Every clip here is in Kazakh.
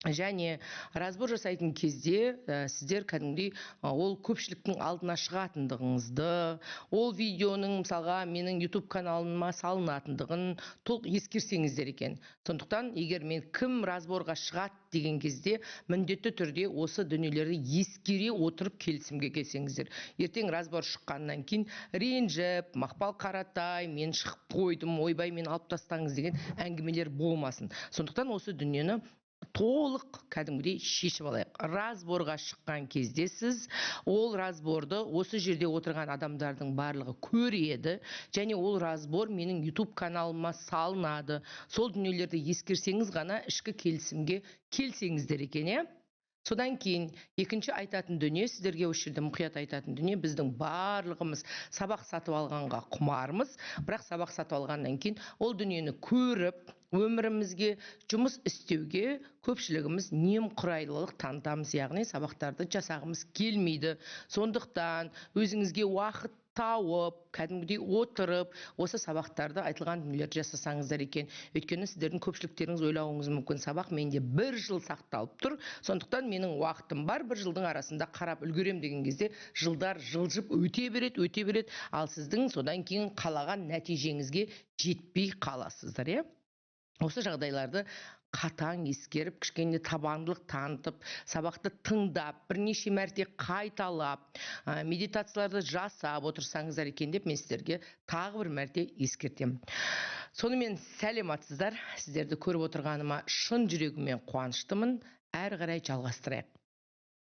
Және разбор жасайтын кезде сіздер кәдімгідей ол көпшіліктің алдына шығатындығыңызды, ол видеоның мысалға менің YouTube каналыма салынатындығын толық ескерсеңіздер екен. Сондықтан, егер мен кім разборға шығады деген кезде міндетті түрде осы дүниелерді ескере отырып келісімге келсеңіздер. Ертең разбор шыққаннан кейін ренжіп, Мақпал Қаратай, мен шығып қойдым, ойбай мен алып тастаңыз деген әңгімелер болмасын. Сондықтан осы дүниені толық кәдімгідей шешіп алайық. Разборға шыққан кезде сіз ол разборды осы жерде отырған адамдардың барлығы көреді, және ол разбор менің YouTube каналыма салынады. Сол дүниелерді ескерсеңіз ғана ішкі келісімге келсеңіздер екен, Содан кейін екінші айтатын дүние, сіздерге осы жерде мұқият айтатын дүние, біздің барлығымыз сабақ сатып алғанға құмармыз, бірақ сабақ сатып алғаннан кейін ол дүниені көріп, өмірімізге жұмыс істеуге көпшілігіміз немқұрайлылық танытамыз, яғни сабақтарды жасағымыз келмейді. Сондықтан өзіңізге уақыт тауып, кәдімгідей отырып, осы сабақтарды айтылған дүниелерді жасасаңыздар екен. Өйткені сіздердің көпшіліктеріңіз ойлауыңыз мүмкін, сабақ менде 1 жыл сақталып тұр, сондықтан менің уақытым бар, 1 жылдың арасында қарап үлгерем деген кезде жылдар жылжып өте береді, ал сіздің содан кейін қалаған нәтижеңізге жетпей қаласыздар, Осы жағдайларды қатаң ескеріп, кішкене табандылық танытып, сабақты тыңдап, бірнеше мәрте қайталап, медитацияларды жасап отырсаңыздар екен деп мен сіздерге тағы бір мәрте ескертемін. Сонымен сәлематсыздар, сіздерді көріп отырғаныма шын жүрегіммен қуаныштымын. Әрі қарай жалғастырайық.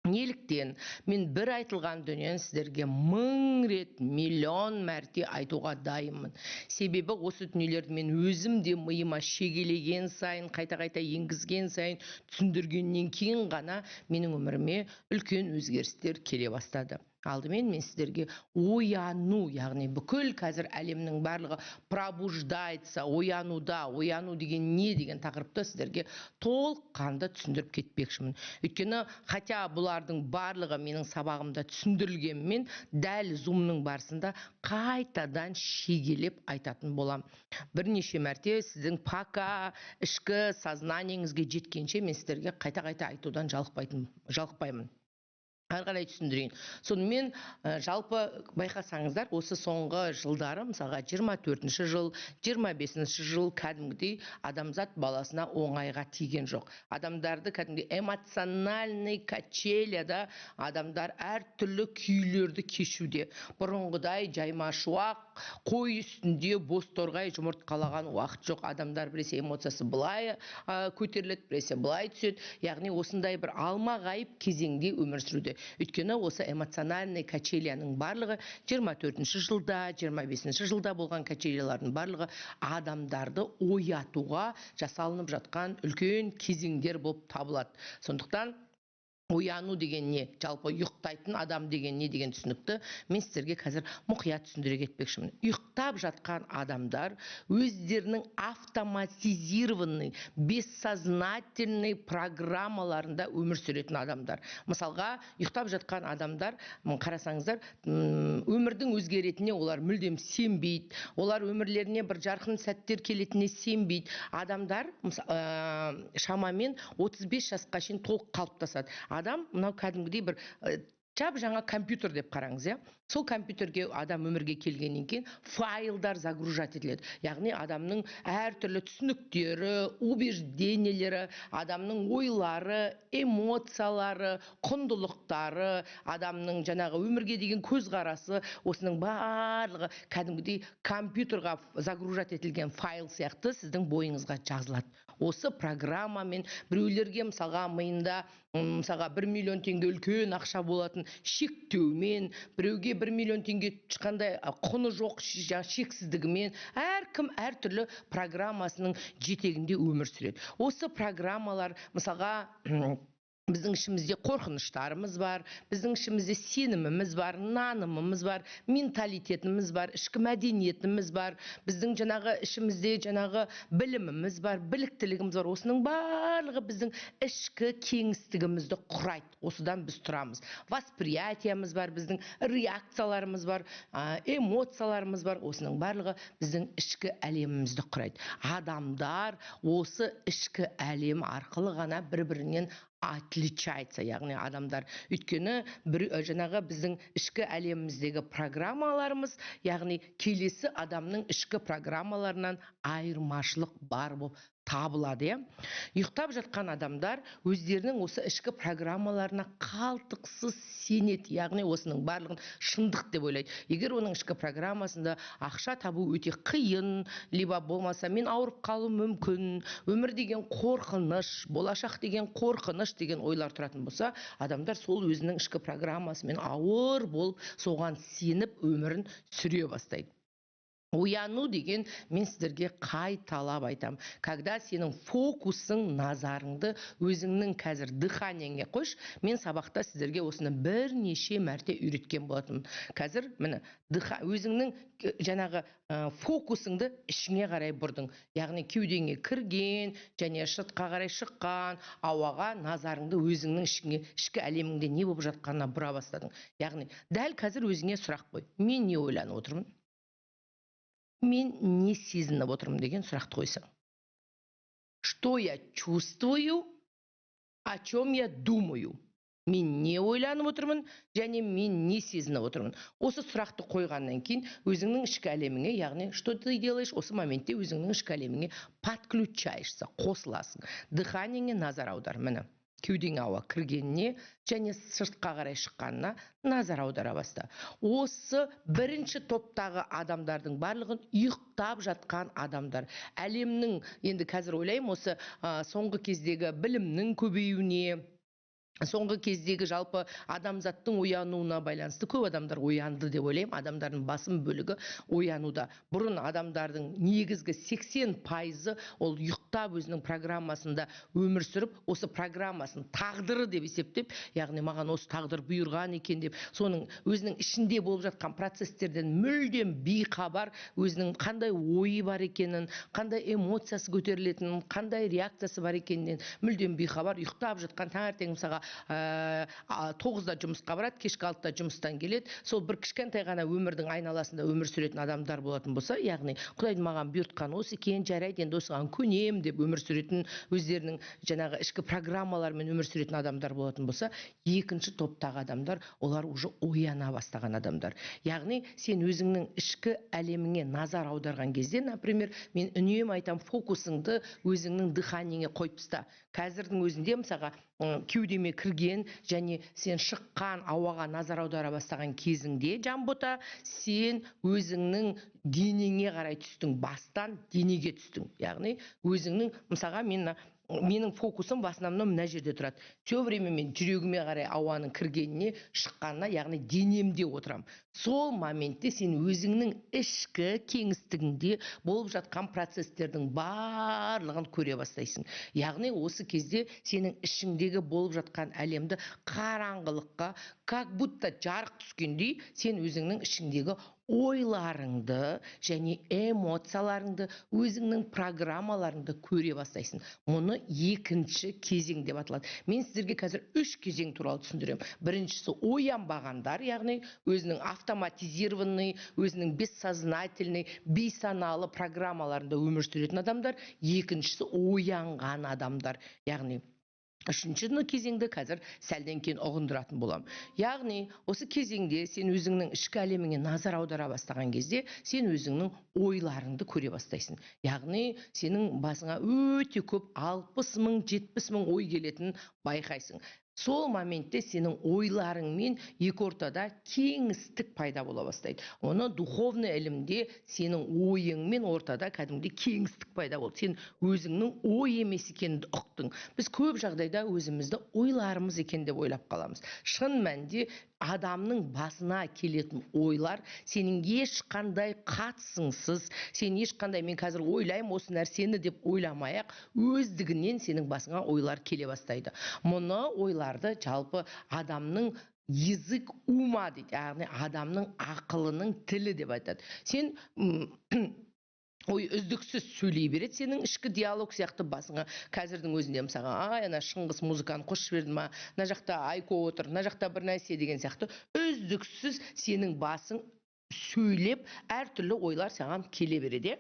Неліктен мен бір айтылған дүниені сіздерге 1000 рет, миллион мәрте айтуға дайынмын. Себебі осы дүниелерді мен өзім де миыма шегелеген сайын, қайта-қайта енгізген сайын, түсіндіргеннен кейін ғана менің өміріме үлкен өзгерістер келе бастады. Алдымен мен сіздерге ояну, яғни бүкіл қазір әлемнің барлығы пробуждается, оянуда, ояну деген не деген тақырыпты сіздерге толыққанды түсіндіріп кетпекшімін. Өйткені хотя бұлардың барлығы менің сабағымда түсіндірілгенмен, дәл зумның барысында қайтадан шегелеп айтатын болам. Бірнеше мәрте сіздің пока ішкі сознанияңызге жеткенше мен сіздерге қайта-қайта айтудан жалықпаймын. Әрі қарай түсіндірейін. Сонымен жалпы байқасаңыздар, осы соңғы жылдары, мысалға 24-ші жыл, 25-ші жыл кәдімгідей адамзат баласына оңайға тиген жоқ. Адамдарды кәдімгідей эмоциональный качеляда адамдар әртүрлі күйлерді кешуде. Бұрынғыдай жаймашуақ, қой үстінде боз торғай жұмыртқалаған уақыт жоқ. Адамдар біресе эмоциясы былай көтеріледі, біресе былай түседі. Яғни осындай бір алма-ғайып кезеңде өмір сүруде. Өйткені осы эмоциональный качеляның барлығы 24-ші жылда, 25-ші жылда болған качелялардың барлығы адамдарды оятуға жасалынып жатқан үлкен кезеңдер болып табылады. Сондықтан ояну деген не, жалпы ұйықтайтын адам деген не деген түсінікті мен сіздерге қазір мұқият түсіндіре кетпекшімін. Ұйықтап жатқан адамдар өздерінің автоматизированный, бессознательный программаларында өмір сүретін адамдар. Мысалға, ұйықтап жатқан адамдар, қарасаңыздар, өмірдің өзгеретіне олар мүлдем сенбейді. Олар өмірлеріне бір жарқын сәттер келетініне сенбейді. Адамдар шамамен 35 жасқа шейін толық қалыптасады. Адам мынау кәдімгідей бір жаңа компьютер деп қараңыз, Сол компьютерге адам өмірге келгеннен кейін файлдар загружать етіледі. Яғни адамның әртүрлі түсініктері, убеждениелері, адамның ойлары, эмоциялары, құндылықтары, адамның жаңағы өмірге деген көзқарасы, осының барлығы кәдімгідей компьютерға загружать етілген файл сияқты сіздің бойыңызға жазылады. Осы программамен біреулерге мысалға миында 1 миллион теңге үлкен ақша болатын шектеумен, біреуге 1 миллион теңге ешқандай құны жоқ шексіздігімен, әркім әртүрлі программасының жетегінде өмір сүреді. Осы программалар мысалға Біздің ішімізде қорқыныштарымыз бар, біздің ішімізде сеніміміз бар, нанымымыз бар, менталитетіміз бар, ішкі мәдениетіміз бар, біздің ішімізде біліміміз бар, біліктілігіміз бар. Осының барлығы біздің ішкі кеңістігімізді құрайды. Осыдан біз тұрамыз. Восприятиямыз бар, біздің реакцияларымыз бар, эмоцияларымыз бар. Осының барлығы біздің ішкі әлемімізді құрайды. Адамдар осы ішкі әлем арқылы ғана бір-бірінен отличается, яғни адамдар. Өйткені біздің ішкі әлеміміздегі программаларымыз, яғни келесі адамның ішкі программаларынан айырмашылық бар болып табылады. Ұйықтап жатқан адамдар өздерінің осы ішкі программаларына қалтықсыз сенеді, яғни осының барлығын шындық деп ойлайды. Егер оның ішкі программасында ақша табу өте қиын, либо болмаса мен ауырып қалуым мүмкін, өмір деген қорқыныш, болашақ деген қорқыныш деген ойлар тұратын болса, адамдар сол өзінің ішкі программасымен ауыр болып, соған сеніп өмірін сүре бастайды. Ояну деген мен сіздерге қайталап айтам. Когда сенің фокусың, назарыңды өзіңнің қазір дыханиеңе қойш, мен сабақта сіздерге осыны бірнеше мәрте үйреткен болатынмын. Қазір міне өзіңнің фокусыңды ішіңе қарай бұрдың. Яғни кеудеңе кірген және шытқа қарай шыққан ауаға назарыңды өзіңнің ішкі әлеміңде не болып жатқанына бұра бастадың. Яғни дәл қазір өзіңе сұрақ қой. Мен не ойланып отырмын? Мен не сезініп отырмын деген сұрақты қойсаң. Что я чувствую, о чем я думаю? Мен не ойланып отырмын, және мен не сезініп отырмын? Осы сұрақты қойғаннан кейін өзіңнің ішкі әлеміңе, яғни что ты делаешь, осы моментте өзіңнің ішкі әлеміңе подключаешься, қосыласың. Дыханиеңе назар аудар, міне. Кеудеңе ауа кіргеніне және сыртқа қарай шыққанына назар аудара баста. Осы бірінші топтағы адамдардың барлығын ұйықтап жатқан адамдар. Әлемнің, енді қазір ойлаймын, осы соңғы кездегі білімнің көбеюіне, соңғы кездегі жалпы адамзаттың оянуына байланысты көп адамдар оянды деп ойлаймын. Адамдардың басым бөлігі оянуда. Бұрын адамдардың негізгі 80% ол ұйықтап өзінің программасында өмір сүріп, осы программасын тағдыры деп есептеп, яғни маған осы тағдыр бұйырған екен деп, соның өзінің ішінде болып жатқан процестерден мүлдем бейхабар, өзінің қандай ойы бар екенін, қандай эмоциясы көтерілетінін, қандай реакциясы бар екенінен мүлдем бейхабар, ұйықтап жатқан, таңертең мысалға 9-да жұмысқа барады, кешкі 6-да жұмыстан келеді. Сол бір кішкентай ғана өмірдің айналасында өмір сүретін адамдар болатын болса, яғни Құдайдың маған бұйыртқан осы екен, жарайды, енді осыған көнем деп өмір сүретін, өздерінің ішкі программаларымен өмір сүретін адамдар болатын болса, екінші топтағы адамдар, олар уже ояна бастаған адамдар. Яғни сен өзіңнің ішкі әлеміңе назар аударған кезде, например, мен үнемі айтам, фокусыңды өзіңнің дыханиеңе қойып таста. Қазірдің өзінде мысалға кеудеме кірген және сен шыққан ауаға назар аудара бастаған кезіңде, Жанбота, сен өзіңнің денеңе қарай түстің, бастан денеге түстің. Яғни өзіңнің, мысалға менің фокусым в основном мына жерде тұрады. Все время мен жүрегіме қарай ауаның кіргеніне, шыққанына, яғни денемде отырам. Сол моментте сен өзіңнің ішкі кеңістігіңде болып жатқан процестердің барлығын көре бастайсың. Яғни осы кезде сенің ішіңдегі болып жатқан әлемді қараңғылыққа, как будто жарық түскендей, сен өзіңнің ішіңдегі ойларыңды және эмоцияларыңды, өзіңнің программаларыңды көре бастайсың. Мұны екінші кезең деп аталады. Мен сіздерге қазір 3 кезең туралы түсіндірем. Біріншісі оянбағандар, яғни өзінің автоматизированный, өзінің бессознательный, бейсаналы программаларында өмір сүретін адамдар. Екіншісі оянған адамдар, яғни үшінші кезеңді қазір сәлден кейін ұғындыратын болам. Яғни осы кезеңде сен өзіңнің ішкі әлеміңе назар аудара бастаған кезде сен өзіңнің ойларыңды көре бастайсың. Яғни сенің басыңа өте көп 60 мың, 70 мың ой келетінін байқайсың. Сол моментте сенің ойларыңмен екі ортада кеңістік пайда бола бастайды. Оны духовный ілімде сенің ойыңмен ортада кәдімгідей кеңістік пайда болды. Сен өзіңнің ой емес екеніңді ұқтың. Біз көп жағдайда өзімізді ойларымыз екен деп ойлап қаламыз. Шын мәнінде адамның басына келетін ойлар сенің ешқандай қатысыңсыз, сен ешқандай мен қазір ойлаймын осы нәрсені деп ойламай-ақ өздігінен сенің басыңа ойлар келе бастайды. Мұны ойларды жалпы адамның язык ума дейді, яғни адамның ақылының тілі деп айтады. Сен ой үздіксіз сөйлей береді, сенің ішкі диалог сияқты басыңа қазірдің өзінде мысалға ана шыңғыс музыканы қосып жіберді ма, мына жақта Айко отыр, мына жақта бір нәрсе деген сияқты үздіксіз сенің басың сөйлеп әртүрлі ойлар саған келе береді.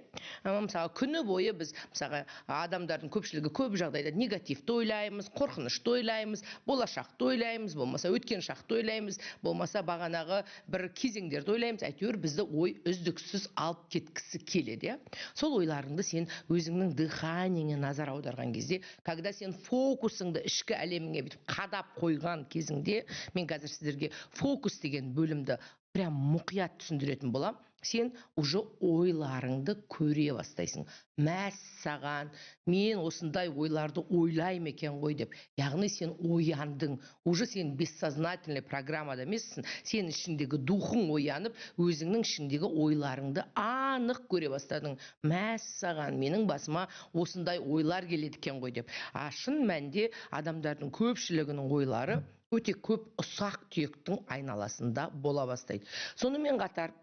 Мысалы күні бойы біз мысалға адамдардың көпшілігі көп жағдайда негативті ойлаймыз, қорқынышты ойлаймыз, болашақты ойлаймыз, болмаса өткен шақты ойлаймыз, болмаса бағанағы бір кезеңдерді ойлаймыз. Әйтеуір бізді ой үздіксіз алып кеткісі келеді. Сол ойларыңды сен өзіңнің дыханиеңе назар аударған кезде, когда сен фокусыңды ішкі әлеміңе бүйтіп қадап қойған кезіңде, мен қазір сіздерге фокус деген бөлімді прям мұқият түсіндіретін болам. Сен уже ойларыңды көре бастайсың. Мәссаған, мен осындай ойларды ойлаймын екен ғой деп. Яғни сен ояндың. Уже сен бессознательный программада емессің. Сен ішіндегі духың оянып, өзіңнің ішіндегі ойларыңды анық көре бастадың. Мәссаған, менің басыма осындай ойлар келеді екен ғой деп. Шын мәнінде адамдардың көпшілігінің ойлары өте көп ұсақ түйектің айналасында бола бастайды. Сонымен қатар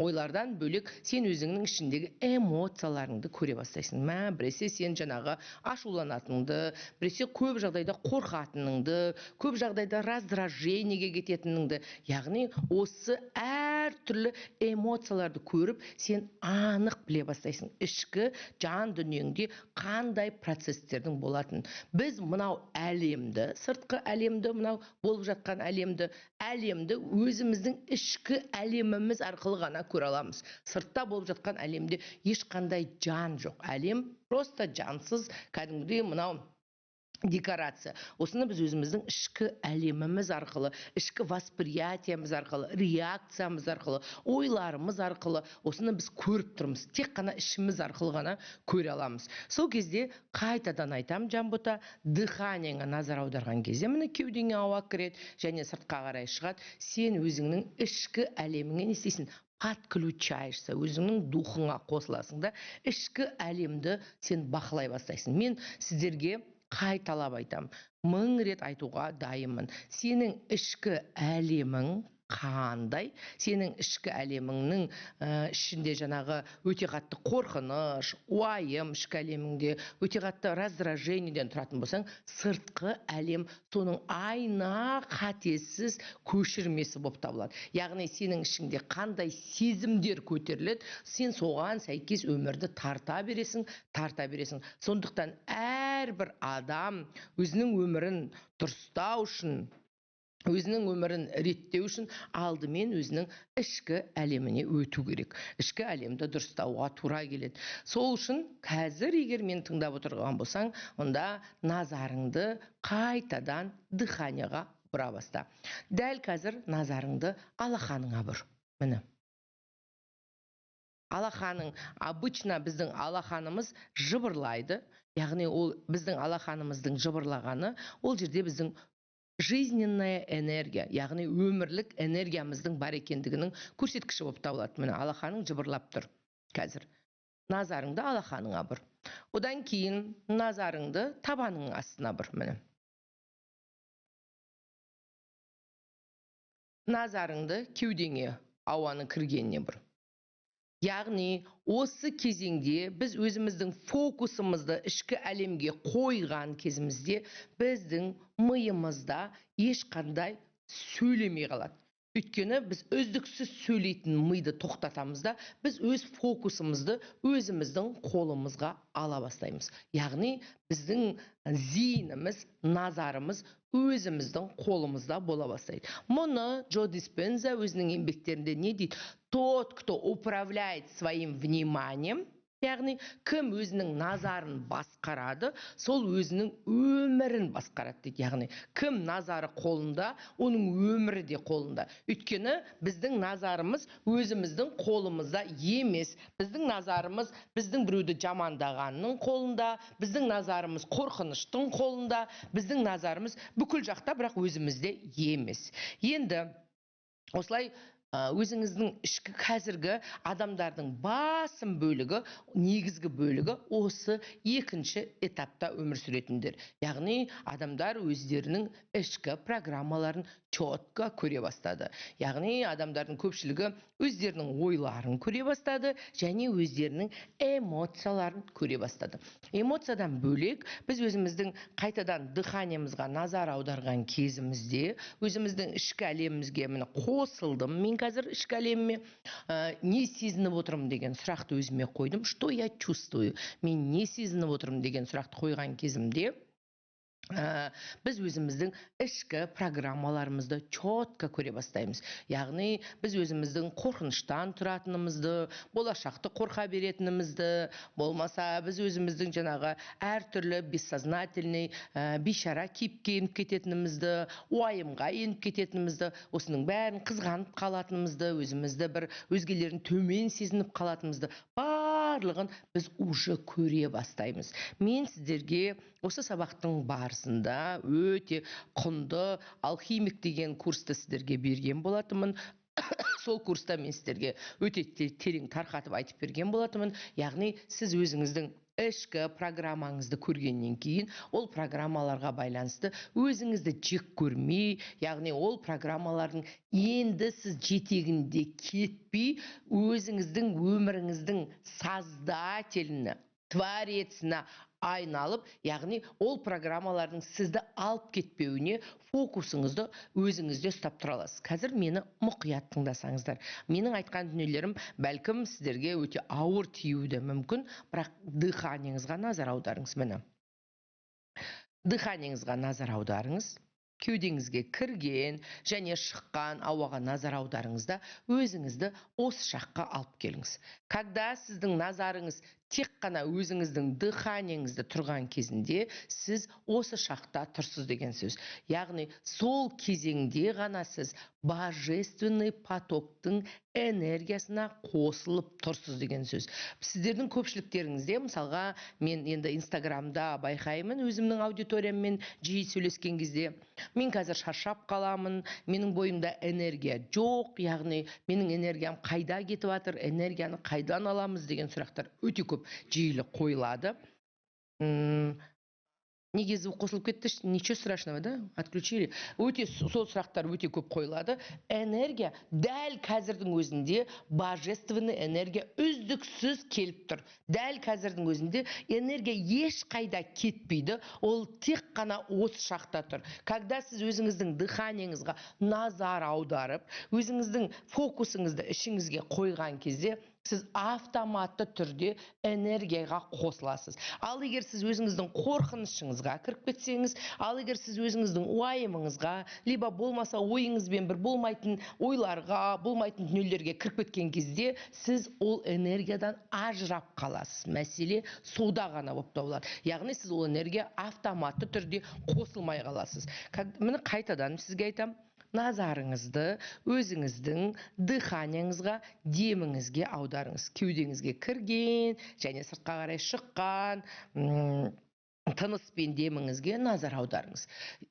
ойлардан бөлек сен өзіңнің ішіндегі эмоцияларыңды көре бастайсың. Біресе сен жаңағы ашуланатыныңды, біресе көп жағдайда қорқатыныңды, көп жағдайда раздражениеге кететініңді, яғни осы әртүрлі эмоцияларды көріп, сен анық біле бастайсың. Ішкі жан дүниеңде қандай процестердің болатынын. Біз мынау әлемді, сыртқы әлемді, мынау болып жатқан әлемді өзіміздің ішкі әлеміміз арқылы ғана көре аламыз. Сыртта болып жатқан әлемде ешқандай жан жоқ. Әлем просто жансыз, кәдімгідей мынау декорация. Осыны біз өзіміздің ішкі әлеміміз арқылы, ішкі восприятиеміз арқылы, реакциямыз арқылы, ойларымыз арқылы осыны біз көріп тұрмыз. Тек қана ішіміз арқылы ғана көре аламыз. Сол кезде қайтадан айтам, Жанбота, дыханиеңе назар аударған кезде міне кеудеңе ауа кіреді және сыртқа қарай шығады. Сен өзіңнің ішкі әлеміңе не істейсің? Подключаешься, өзіңнің духыңа қосыласың да, ішкі әлемді сен бақылай бастайсың. Мен сіздерге қайталап айтам, 1000 рет айтуға дайынмын. Сенің ішкі әлемің қандай? Сенің ішкі әлеміңнің ішінде жаңағы өте қатты қорқыныш, уайым ішкі әлеміңде, өте қатты раздражениеден тұратын болсаң, сыртқы әлем соның айна қатесіз көшірмесі болып табылады. Яғни сенің ішіңде қандай сезімдер көтеріледі, сен соған сәйкес өмірді тарта бересің. Сондықтан әрбір адам өзінің өмірін дұрыстау үшін, өзінің өмірін реттеу үшін алдымен өзінің ішкі әлеміне өту керек. Ішкі әлемді дұрыстауға тура келеді. Сол үшін қазір егер мен тыңдап отырған болсаң, онда назарыңды қайтадан дыханияға бұра баста. Дәл қазір назарыңды алақаныңа бұр. Міне. Алақаның, обычно біздің алақанымыз жыбырлайды. Яғни ол біздің алақанымыздың жыбырлағаны, ол жерде біздің жизненная энергия, яғни өмірлік энергиямыздың бар екендігінің көрсеткіші болып табылады. Міне алақаның жыбырлап тұр қазір. Назарыңды алақаныңа бұр. Одан кейін назарыңды табаныңның астына бұр. Міне. Назарыңды кеудеңе ауаның кіргеніне бұр. Яғни осы кезеңде біз өзіміздің фокусымызды ішкі әлемге қойған кезімізде біздің миымызда ешқандай сөйлемей қалады. Өйткені біз үздіксіз сөйлейтін миды тоқтатамыз да, біз өз фокусымызды өзіміздің қолымызға ала бастаймыз. Яғни біздің зейініміз, назарымыз өзіміздің қолымызда бола бастайды. Мұны Джо Диспенза өзінің еңбектерінде не дейді? Тот, кто управляет своим вниманием, Яғни кім өзінің назарын басқарады, сол өзінің өмірін басқарады дейді. Яғни кім назары қолында, оның өмірі де қолында. Өйткені біздің назарымыз өзіміздің қолымызда емес. Біздің назарымыз біздің біреуді жамандағанның қолында, біздің назарымыз қорқыныштың қолында, біздің назарымыз бүкіл жақта, бірақ өзімізде емес. Енді осылай өзіңіздің ішкі қазіргі адамдардың басым бөлігі, негізгі бөлігі осы екінші этапта өмір сүретіндер. Яғни адамдар өздерінің ішкі программаларын четко көре бастады. Яғни адамдардың көпшілігі өздерінің ойларын көре бастады және өздерінің эмоцияларын көре бастады. Эмоциядан бөлек біз өзіміздің қайтадан дыханиямызға назар аударған кезімізде, өзіміздің ішкі әлемімізге міне қосылдым мен қазір ішкі әлеміме, не сезініп отырмын деген сұрақты өзіме қойдым. Что я чувствую? Мен не сезініп отырмын деген сұрақты қойған кезімде, біз өзіміздің ішкі программаларымызды четко көре бастаймыз. Яғни біз өзіміздің қорқыныштан тұратынымызды, болашақты қорқа беретінімізді, болмаса біз өзіміздің жаңағы әртүрлі бессознательный бейшара кейіпке еніп кететінімізді, уайымға еніп кететінімізді, осының бәрін қызғанып қалатынымызды, өзімізді бір өзгелерін төмен сезініп қалатынымызды, барлығын біз уже көре бастаймыз. Мен сіздерге осы сабақтың барысында өте құнды алхимик деген курсты сіздерге берген болатынмын. Сол курста мен сіздерге өте терең тарқатып айтып берген болатынмын. Яғни сіз өзіңіздің ішкі программаңызды көргеннен кейін ол программаларға байланысты өзіңізді жек көрмей, яғни ол программалардың енді сіз жетегінде кетпей, өзіңіздің өміріңіздің создателіні, твореціне айналып, яғни ол программалардың сізді алып кетпеуіне фокусыңызды өзіңізде ұстап тұра аласыз. Қазір мені мұқият тыңдасаңыздар. Менің айтқан дүниелерім бәлкім сіздерге өте ауыр тиюі де мүмкін, бірақ дыханиеңізға назар аударыңыз. Міне, дыханиеңізға назар аударыңыз. Кеудеңізге кірген және шыққан ауаға назар аударыңыз да өзіңізді осы шаққа алып келіңіз. Когда сіздің назарыңыз тек қана өзіңіздің дыханиеңізді тұрған кезінде, сіз осы шақта тұрсыз деген сөз. Яғни сол кезеңде ғана сіз божественный потоктың энергиясына қосылып тұрсыз деген сөз. Сіздердің көпшіліктеріңізде, мысалға, мен енді инстаграмда байқаймын өзімнің аудиторияммен жиі сөйлескен кезде, мен қазір шаршап қаламын, менің бойымда энергия жоқ, яғни менің энергиям қайда кетіп жатыр, энергияны қайдан аламыз деген сұрақтар өте көп жиілі қойылады. Неге звук қосылып кетті? Ничего страшного, да? Отключили. Өте сол сұрақтар өте көп қойылады. Энергия дәл қазірдің өзінде божественный энергия үздіксіз келіп тұр. Дәл қазірдің өзінде энергия ешқайда кетпейді. Ол тек қана осы шақта тұр. Когда сіз өзіңіздің дыханиеңізға назар аударып, өзіңіздің фокусыңызды ішіңізге қойған кезде, сіз автоматты түрде энергияға қосыласыз. Ал егер сіз өзіңіздің қорқынышыңызға кіріп кетсеңіз, ал егер сіз өзіңіздің уайымыңызға, либо болмаса ойыңызбен бір болмайтын ойларға, болмайтын дүниелерге кіріп кеткен кезде, сіз ол энергиядан ажырап қаласыз. Мәселе суда ғана болып табылады. Яғни сіз ол энергия автоматты түрде қосылмай қаласыз. Міне қайтадан сізге айтам. Назарыңызды өзіңіздің дыханиеңізға, деміңізге аударыңыз. Кеудеңізге кірген және сыртқа қарай шыққан тыныс пен деміңізге назар аударыңыз.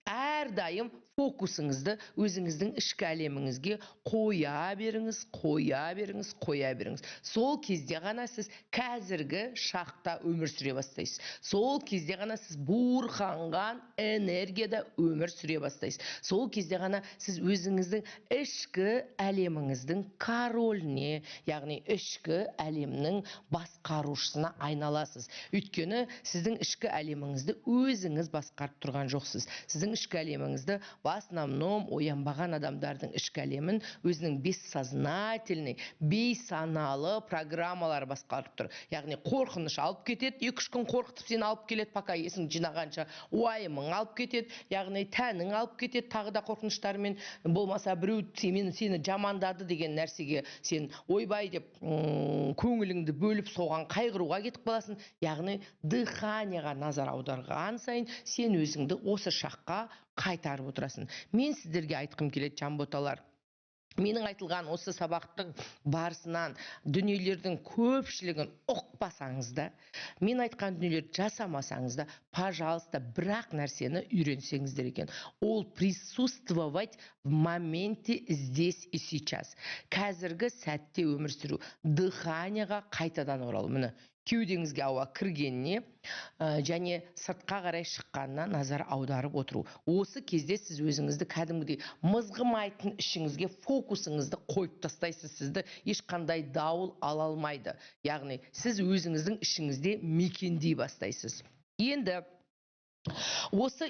Әрдайым фокусыңызды өзіңіздің ішкі әлеміңізге қоя беріңіз, қоя беріңіз, қоя беріңіз. Сол кезде ғана сіз қазіргі шақта өмір сүре бастайсыз. Сол кезде ғана сіз буырқанған энергияда өмір сүре бастайсыз. Сол кезде ғана сіз өзіңіздің ішкі әлеміңіздің короліне, яғни ішкі әлемнің басқарушысына айналасыз. Өйткені сіздің ішкі әлеміңіз әлеміңізді өзіңіз басқарып тұрған жоқсыз. Сіздің ішкі әлеміңізді в основном оянбаған адамдардың ішкі әлемін өзінің бессознательный, бейсаналы программалар басқарып тұр. Яғни қорқыныш алып кетеді, 2-3 күн қорқытып сені алып келеді, пока есің жинағанша уайымың алып кетеді, яғни тәнің алып кетеді, тағы да қорқыныштармен, болмаса біреу сені жамандады деген нәрсеге сен ойбай деп көңіліңді бөліп соған қайғыруға кетіп қаласың. Яғни дыханияға назар аударған сайын сен өзіңді осы шаққа қайтарып отырасың. Мен сіздерге айтқым келеді, жанботалар. Менің айтылған осы сабақтың барысынан дүниелердің көпшілігін ұқпасаңыз да, мен айтқан дүниелерді жасамасаңыз да, пожалуйста, бірақ нәрсені үйренсеңіздер екен. Ол присутствовать в моменте здесь и сейчас. Қазіргі сәтте өмір сүру, дыханияға қайтадан оралу. Міне, кеудеңізге ауа кіргеніне және сыртқа қарай шыққанына назар аударып отыру. Осы кезде сіз өзіңізді кәдімгідей мызғымайтын ішіңізге фокусыңызды қойып тастайсыз. Сізді ешқандай дауыл ала алмайды. Яғни сіз өзіңіздің ішіңізде мекендей бастайсыз. Енді осы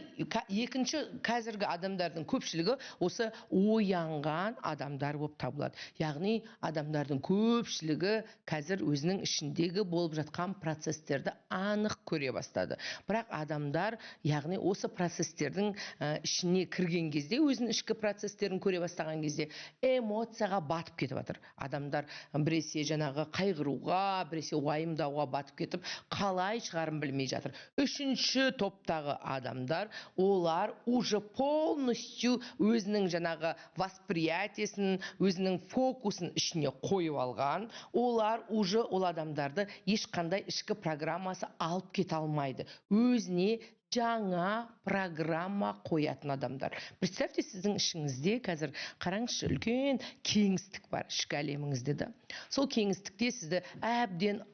екінші қазіргі адамдардың көпшілігі осы оянған адамдар болып табылады. Яғни адамдардың көпшілігі қазір өзінің ішіндегі болып жатқан процестерді анық көре бастады. Бірақ адамдар, яғни осы процестердің ішіне кірген кезде, өзінің ішкі процестерін көре бастаған кезде эмоцияға батып кетіп жатыр. Адамдар біресе жаңағы қайғыруға, біресе уайымдауға батып кетіп, қалай шығарын білмей жатыр. Үшінші топтағы адамдар, олар уже полностью өзінің жаңағы восприятиесін, өзінің фокусын ішіне қойып алған. Олар уже ол адамдарды ешқандай ішкі программасы алып кете алмайды. Өзіне жаңа программа қоятын адамдар. Представьте, сіздің ішіңізде қазір қараңызшы, үлкен кеңістік бар ішкі әлеміңізде де. Сол кеңістікте сізді әбден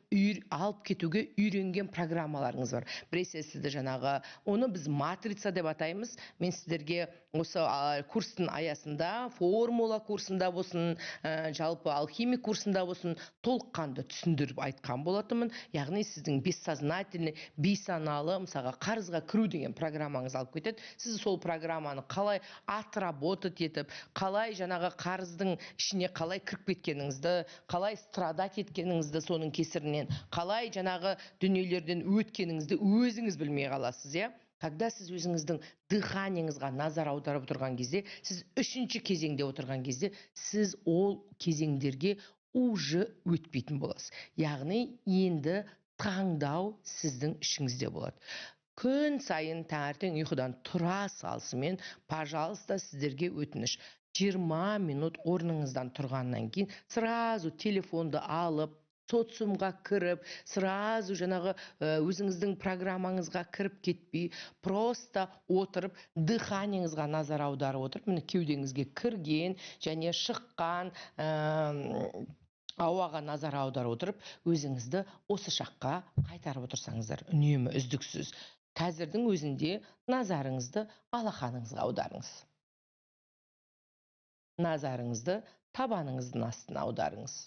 алып кетуге үйренген программаларыңыз бар. Біресе сізді жаңағы, оны біз матрица деп атаймыз. Мен сіздерге осы курстың аясында, формула курсында болсын, жалпы алхимик курсында болсын, толыққанды түсіндіріп айтқан болатынмын. Яғни сіздің бессознательный, бейсаналы, мысалға қарызға кіру деген программаңыз алып кетеді. Сіз сол программаны қалай отработать етіп, қалай жаңағы қарыздың ішіне қалай кіріп кеткеніңізді, қалай страдать еткеніңізді соның кесірінен, қалай жаңағы дүниелерден өткеніңізді өзіңіз білмей қаласыз, иә? Когда сіз өзіңіздің дыханияңызға назар аударып отырған кезде, сіз үшінші кезеңде отырған кезде, сіз ол кезеңдерге уже өтпейтін боласыз. Яғни енді таңдау сіздің ішіңізде болады. Күн сайын таңертең ұйқыдан тұра салысымен, пожалуйста, сіздерге өтініш. 20 минут орныңыздан тұрғаннан кейін сразу телефонды алып, социумға кіріп, сразу жаңағы өзіңіздің программаңызға кіріп кетпей, просто отырып, дыханияңызға назар аударып отырып, міне кеудеңізге кірген және шыққан ауаға назар аударып отырып, өзіңізді осы шаққа қайтарып отырсаңыздар, үнемі үздіксіз. Қазірдің өзінде назарыңызды алақаныңызға аударыңыз. Назарыңызды табаныңыздың астына аударыңыз.